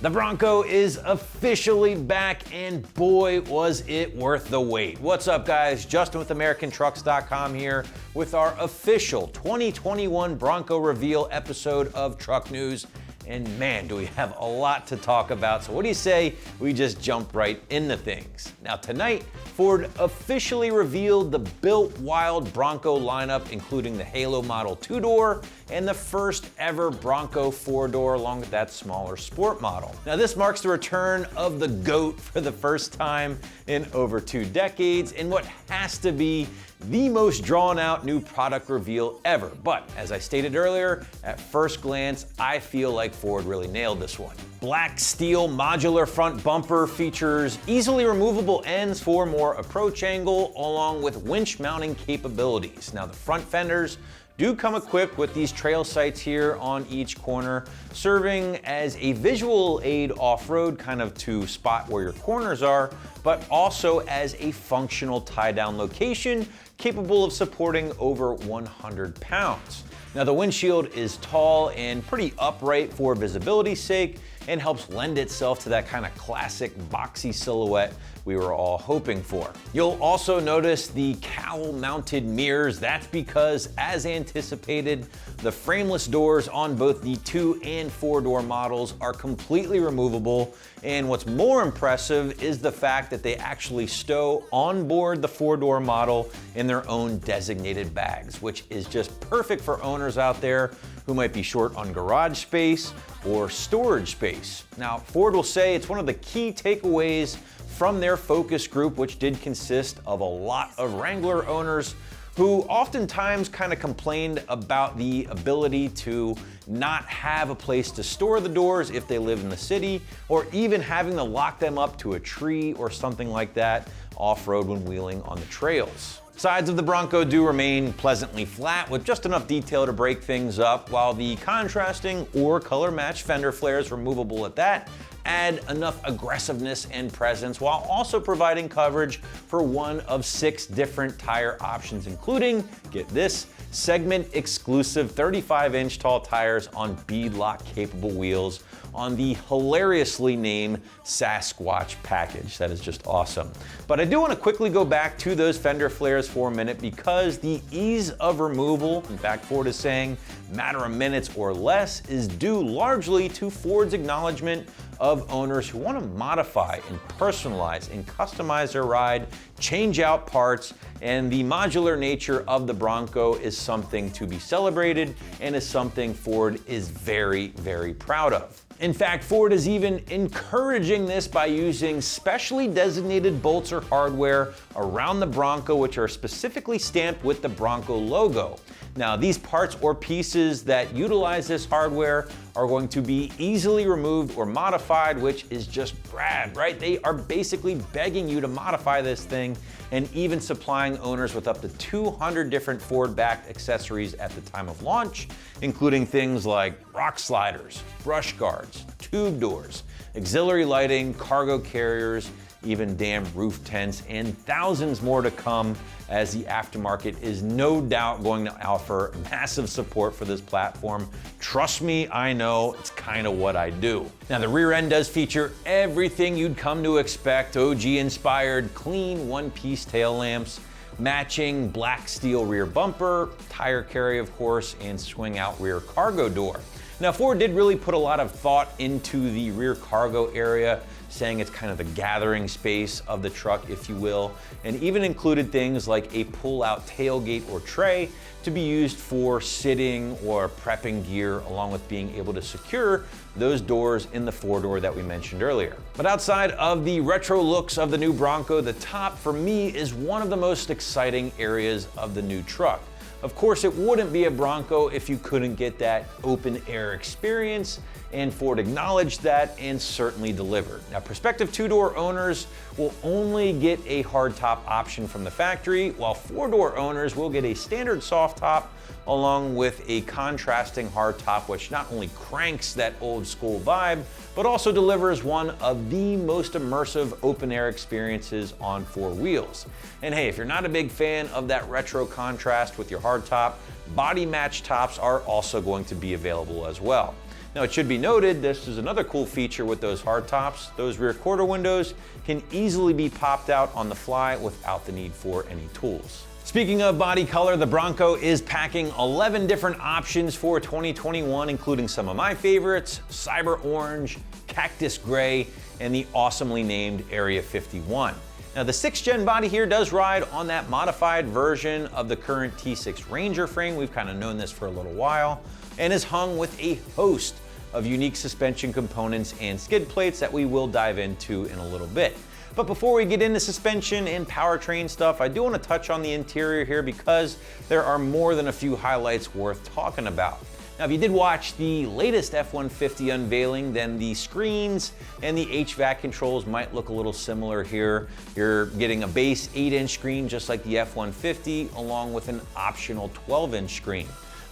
The Bronco is officially back, and boy, was it worth the wait. What's up, guys? Justin with AmericanTrucks.com here with our official 2021 Bronco reveal episode of Truck News. And man, do we have a lot to talk about. So what do you say we just jump right into things? Now tonight, Ford officially revealed the built wild Bronco lineup, including the Halo Model 2-door and the first ever Bronco 4-door, along with that smaller sport model. Now this marks the return of the GOAT for the first time in over 2 decades in what has to be the most drawn out new product reveal ever. But as I stated earlier, at first glance, I feel like Ford really nailed this one. Black steel modular front bumper features easily removable ends for more approach angle, along with winch mounting capabilities. Now the front fenders do come equipped with these trail sights here on each corner, serving as a visual aid off-road, kind of to spot where your corners are, but also as a functional tie-down location capable of supporting over 100 pounds. Now the windshield is tall and pretty upright for visibility's sake and helps lend itself to that kind of classic boxy silhouette we were all hoping for. You'll also notice the cowl-mounted mirrors. That's because, as anticipated, the frameless doors on both the 2- and 4-door models are completely removable. And what's more impressive is the fact that they actually stow on board the 4-door model in their own designated bags, which is just perfect for owners out there who might be short on garage space or storage space. Now, Ford will say it's one of the key takeaways from their focus group, which did consist of a lot of Wrangler owners who oftentimes kind of complained about the ability to not have a place to store the doors if they live in the city, or even having to lock them up to a tree or something like that off-road when wheeling on the trails. Sides of the Bronco do remain pleasantly flat with just enough detail to break things up, while the contrasting or color-matched fender flares, removable at that, add enough aggressiveness and presence while also providing coverage for one of 6 different tire options, including, get this, segment exclusive 35-inch tall tires on beadlock capable wheels on the hilariously named Sasquatch package. That is just awesome. But I do want to quickly go back to those fender flares for a minute, because the ease of removal, in fact Ford is saying matter of minutes or less, is due largely to Ford's acknowledgement of owners who want to modify and personalize and customize their ride, change out parts, and the modular nature of the Bronco is something to be celebrated and is something Ford is very, very proud of. In fact, Ford is even encouraging this by using specially designated bolts or hardware around the Bronco, which are specifically stamped with the Bronco logo. Now, these parts or pieces that utilize this hardware are going to be easily removed or modified, which is just rad, right? They are basically begging you to modify this thing, and even supplying owners with up to 200 different Ford-backed accessories at the time of launch, including things like rock sliders, brush guards, tube doors, auxiliary lighting, cargo carriers, even damn roof tents, and thousands more to come, as the aftermarket is no doubt going to offer massive support for this platform. Trust me, I know, it's kind of what I do. Now the rear end does feature everything you'd come to expect: OG inspired clean one-piece tail lamps, matching black steel rear bumper, tire carry of course, and swing out rear cargo door. Now Ford did really put a lot of thought into the rear cargo area, saying it's kind of the gathering space of the truck, if you will, and even included things like a pull-out tailgate or tray to be used for sitting or prepping gear, along with being able to secure those doors in the 4-door that we mentioned earlier. But outside of the retro looks of the new Bronco, the top for me is one of the most exciting areas of the new truck. Of course, it wouldn't be a Bronco if you couldn't get that open air experience, and Ford acknowledged that and certainly delivered. Now, prospective 2-door owners will only get a hardtop option from the factory, while 4-door owners will get a standard soft top along with a contrasting hardtop, which not only cranks that old school vibe, but also delivers one of the most immersive open air experiences on 4 wheels. And hey, if you're not a big fan of that retro contrast with your hardtop, body match tops are also going to be available as well. Now it should be noted, this is another cool feature with those hardtops. Those rear quarter windows can easily be popped out on the fly without the need for any tools. Speaking of body color, the Bronco is packing 11 different options for 2021, including some of my favorites: Cyber Orange, Cactus Gray, and the awesomely named Area 51. Now the 6th gen body here does ride on that modified version of the current T6 Ranger frame. We've kind of known this for a little while, and is hung with a host of unique suspension components and skid plates that we will dive into in a little bit. But before we get into suspension and powertrain stuff, I do want to touch on the interior here because there are more than a few highlights worth talking about. Now, if you did watch the latest F150 unveiling, then the screens and the HVAC controls might look a little similar here. You're getting a base 8-inch screen just like the F150, along with an optional 12-inch screen.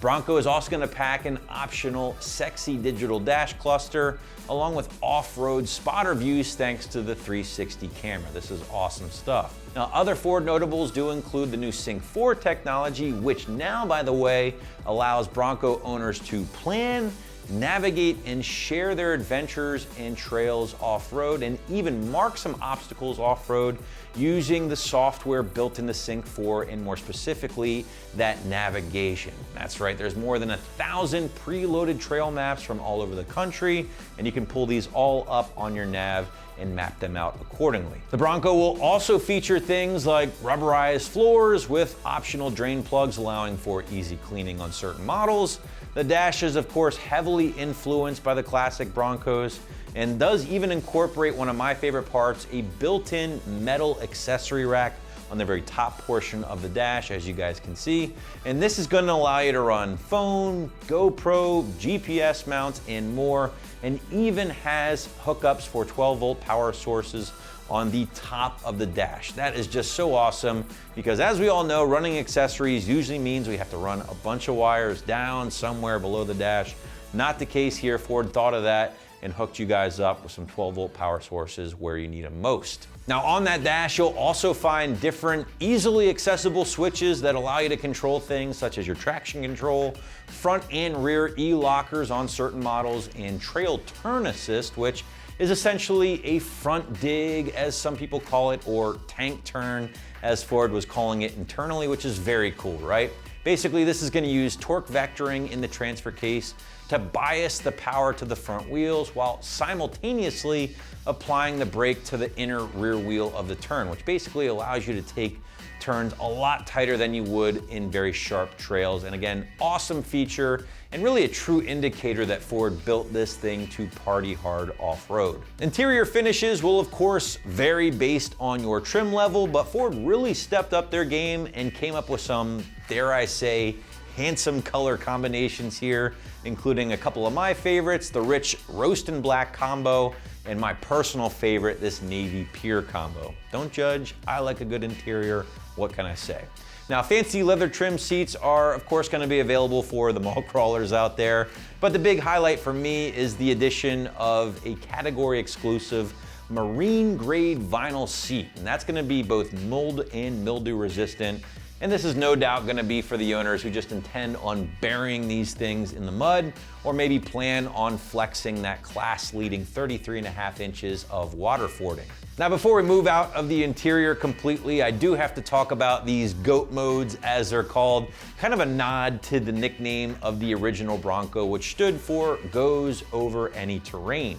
Bronco is also going to pack an optional sexy digital dash cluster, along with off-road spotter views thanks to the 360 camera. This is awesome stuff. Now, other Ford notables do include the new Sync 4 technology, which now, by the way, allows Bronco owners to plan, navigate, and share their adventures and trails off-road, and even mark some obstacles off-road using the software built into Sync 4, and more specifically, that navigation. That's right, there's more than 1,000 preloaded trail maps from all over the country, and you can pull these all up on your nav and map them out accordingly. The Bronco will also feature things like rubberized floors with optional drain plugs allowing for easy cleaning on certain models. The dash is, of course, heavily influenced by the classic Broncos and does even incorporate one of my favorite parts, a built-in metal accessory rack on the very top portion of the dash, as you guys can see. And this is going to allow you to run phone, GoPro, GPS mounts, and more, and even has hookups for 12-volt power sources on the top of the dash. That is just so awesome because, as we all know, running accessories usually means we have to run a bunch of wires down somewhere below the dash. Not the case here. Ford thought of that and hooked you guys up with some 12-volt power sources where you need them most. Now, on that dash, you'll also find different easily accessible switches that allow you to control things such as your traction control, front and rear e-lockers on certain models, and trail turn assist, which is essentially a front dig, as some people call it, or tank turn, as Ford was calling it internally, which is very cool, right? Basically, this is going to use torque vectoring in the transfer case to bias the power to the front wheels while simultaneously applying the brake to the inner rear wheel of the turn, which basically allows you to take turns a lot tighter than you would in very sharp trails. And again, awesome feature and really a true indicator that Ford built this thing to party hard off-road. Interior finishes will of course vary based on your trim level, but Ford really stepped up their game and came up with some, dare I say, handsome color combinations here, including a couple of my favorites, the rich roast and black combo, and my personal favorite, this navy pure combo. Don't judge, I like a good interior, what can I say? Now, fancy leather trim seats are of course going to be available for the mall crawlers out there, but the big highlight for me is the addition of a category exclusive marine grade vinyl seat, and that's going to be both mold and mildew resistant. And this is no doubt going to be for the owners who just intend on burying these things in the mud, or maybe plan on flexing that class-leading 33.5 inches of waterfording. Now, before we move out of the interior completely, I do have to talk about these GOAT modes, as they're called, kind of a nod to the nickname of the original Bronco, which stood for Goes Over Any Terrain.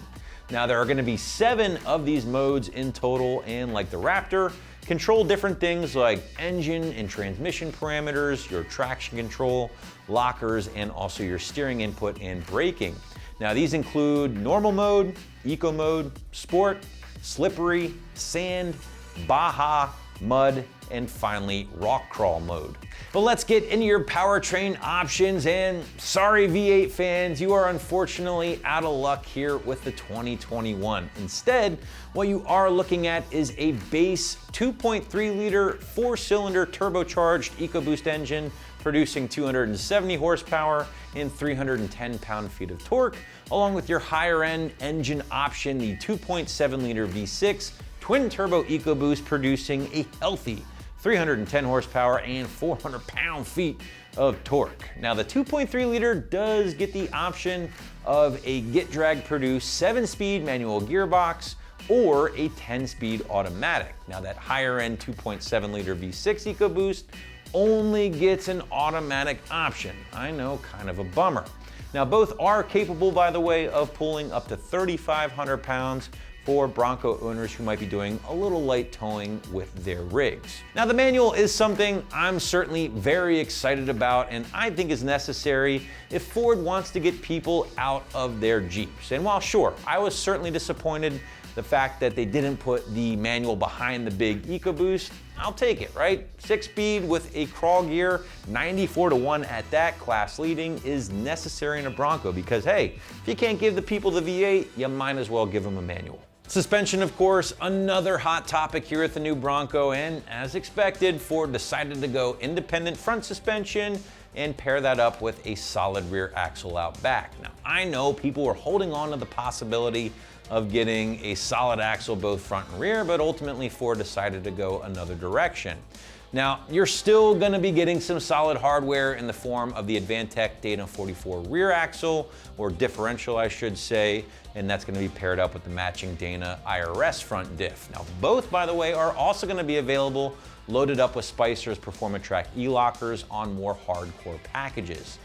Now, there are going to be 7 of these modes in total, and like the Raptor, control different things like engine and transmission parameters, your traction control, lockers, and also your steering input and braking. Now, these include normal mode, eco mode, sport, slippery, sand, Baja, mud, and finally rock crawl mode. But let's get into your powertrain options, and sorry V8 fans, you are unfortunately out of luck here with the 2021. Instead, what you are looking at is a base 2.3 liter 4-cylinder turbocharged EcoBoost engine producing 270 horsepower and 310 pound-feet of torque, along with your higher end engine option, the 2.7 liter V6 twin turbo EcoBoost producing a healthy 310 horsepower, and 400 pound-feet of torque. Now, the 2.3 liter does get the option of a get drag produced 7-speed manual gearbox or a 10-speed automatic. Now, that higher end 2.7 liter V6 EcoBoost only gets an automatic option. I know, kind of a bummer. Now, both are capable, by the way, of pulling up to 3,500 pounds for Bronco owners who might be doing a little light towing with their rigs. Now, the manual is something I'm certainly very excited about and I think is necessary if Ford wants to get people out of their Jeeps. And while sure, I was certainly disappointed the fact that they didn't put the manual behind the big EcoBoost, I'll take it, right? 6-speed with a crawl gear, 94-1 at that, class leading, is necessary in a Bronco because, hey, if you can't give the people the V8, you might as well give them a manual. Suspension, of course, another hot topic here at the new Bronco, and as expected, Ford decided to go independent front suspension and pair that up with a solid rear axle out back. Now, I know people were holding on to the possibility of getting a solid axle both front and rear, but ultimately Ford decided to go another direction. Now, you're still gonna be getting some solid hardware in the form of the Advantech Dana 44 rear axle, or differential I should say, and that's gonna be paired up with the matching Dana IRS front diff. Now, both, by the way, are also gonna be available loaded up with Spicer's Performance-Track e-lockers on more hardcore packages.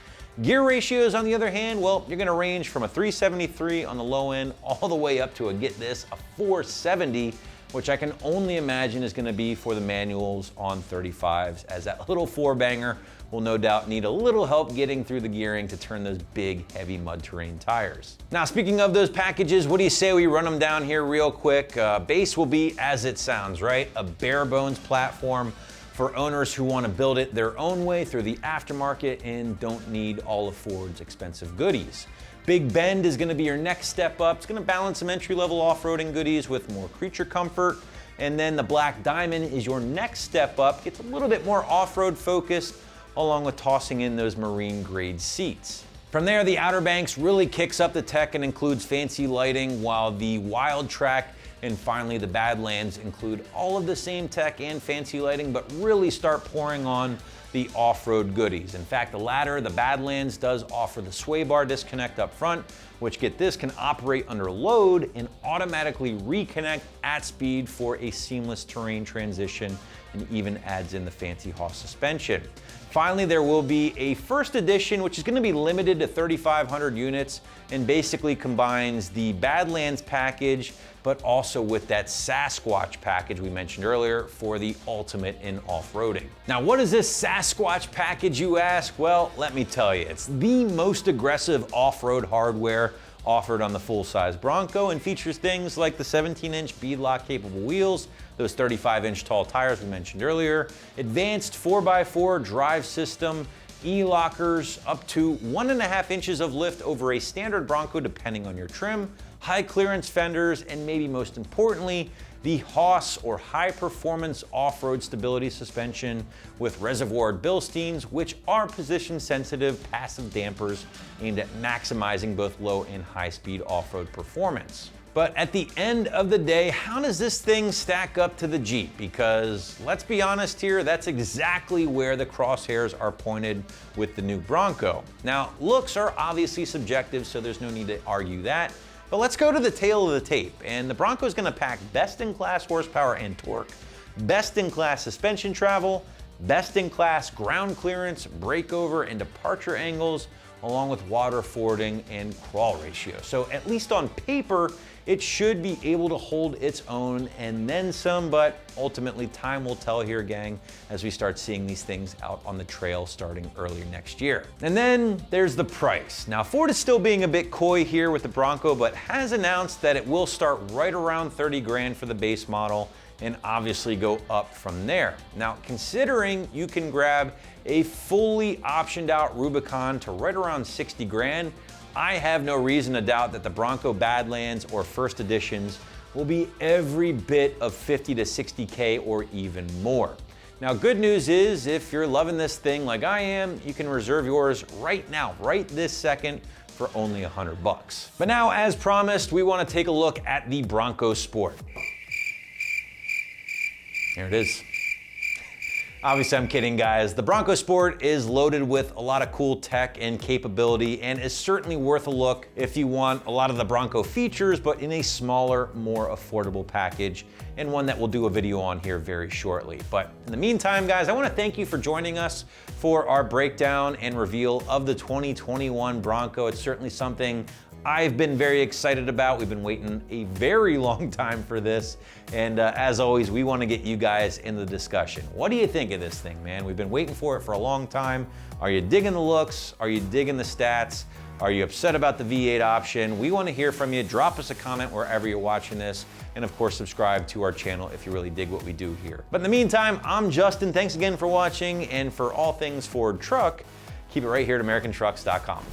Gear ratios, on the other hand, well, you're gonna range from a 373 on the low end all the way up to get this, a 470, which I can only imagine is gonna be for the manuals on 35s, as that little 4-banger will no doubt need a little help getting through the gearing to turn those big, heavy mud terrain tires. Now, speaking of those packages, what do you say we run them down here real quick? Base will be as it sounds, right? A bare bones platform for owners who want to build it their own way through the aftermarket and don't need all of Ford's expensive goodies. Big Bend is going to be your next step up. It's going to balance some entry-level off-roading goodies with more creature comfort. And then the Black Diamond is your next step up. Gets a little bit more off-road focused, along with tossing in those marine-grade seats. From there, the Outer Banks really kicks up the tech and includes fancy lighting, while the Wild Track and finally the Badlands include all of the same tech and fancy lighting, but really start pouring on the off-road goodies. In fact, the latter, the Badlands, does offer the sway bar disconnect up front, which, get this, can operate under load and automatically reconnect at speed for a seamless terrain transition, and even adds in the fancy Haas suspension. Finally, there will be a first edition, which is going to be limited to 3,500 units and basically combines the Badlands package, but also with that Sasquatch package we mentioned earlier for the ultimate in off-roading. Now, what is this Sasquatch package, you ask? Well, let me tell you, it's the most aggressive off-road hardware offered on the full-size Bronco, and features things like the 17-inch beadlock capable wheels, those 35-inch tall tires we mentioned earlier, advanced 4x4 drive system, e-lockers, up to 1.5 inches of lift over a standard Bronco depending on your trim, high clearance fenders, and maybe most importantly, the Haas, or high performance off-road stability suspension with reservoir Bilsteins, which are position sensitive passive dampers aimed at maximizing both low and high speed off-road performance. But at the end of the day, how does this thing stack up to the Jeep? Because let's be honest here, that's exactly where the crosshairs are pointed with the new Bronco. Now, looks are obviously subjective, so there's no need to argue that. But let's go to the tail of the tape, and the Bronco is going to pack best-in-class horsepower and torque, best-in-class suspension travel, best-in-class ground clearance, breakover, and departure angles, along with water fording and crawl ratio. So at least on paper, it should be able to hold its own and then some, but ultimately time will tell here, gang, as we start seeing these things out on the trail starting early next year. And then there's the price. Now, Ford is still being a bit coy here with the Bronco, but has announced that it will start right around 30 grand for the base model and obviously go up from there. Now, considering you can grab a fully optioned out Rubicon to right around 60 grand, I have no reason to doubt that the Bronco Badlands or First Editions will be every bit of 50 to 60K or even more. Now, good news is, if you're loving this thing like I am, you can reserve yours right now, right this second, for only $100. But now, as promised, we want to take a look at the Bronco Sport. Here it is. Obviously, I'm kidding, guys. The Bronco Sport is loaded with a lot of cool tech and capability and is certainly worth a look if you want a lot of the Bronco features, but in a smaller, more affordable package, and one that we'll do a video on here very shortly. But in the meantime, guys, I want to thank you for joining us for our breakdown and reveal of the 2021 Bronco. It's certainly something I've been very excited about. We've been waiting a very long time for this. And as always, we want to get you guys in the discussion. What do you think of this thing, man? We've been waiting for it for a long time. Are you digging the looks? Are you digging the stats? Are you upset about the V8 option? We want to hear from you. Drop us a comment wherever you're watching this. And of course, subscribe to our channel if you really dig what we do here. But in the meantime, I'm Justin. Thanks again for watching. And for all things Ford truck, keep it right here at AmericanTrucks.com.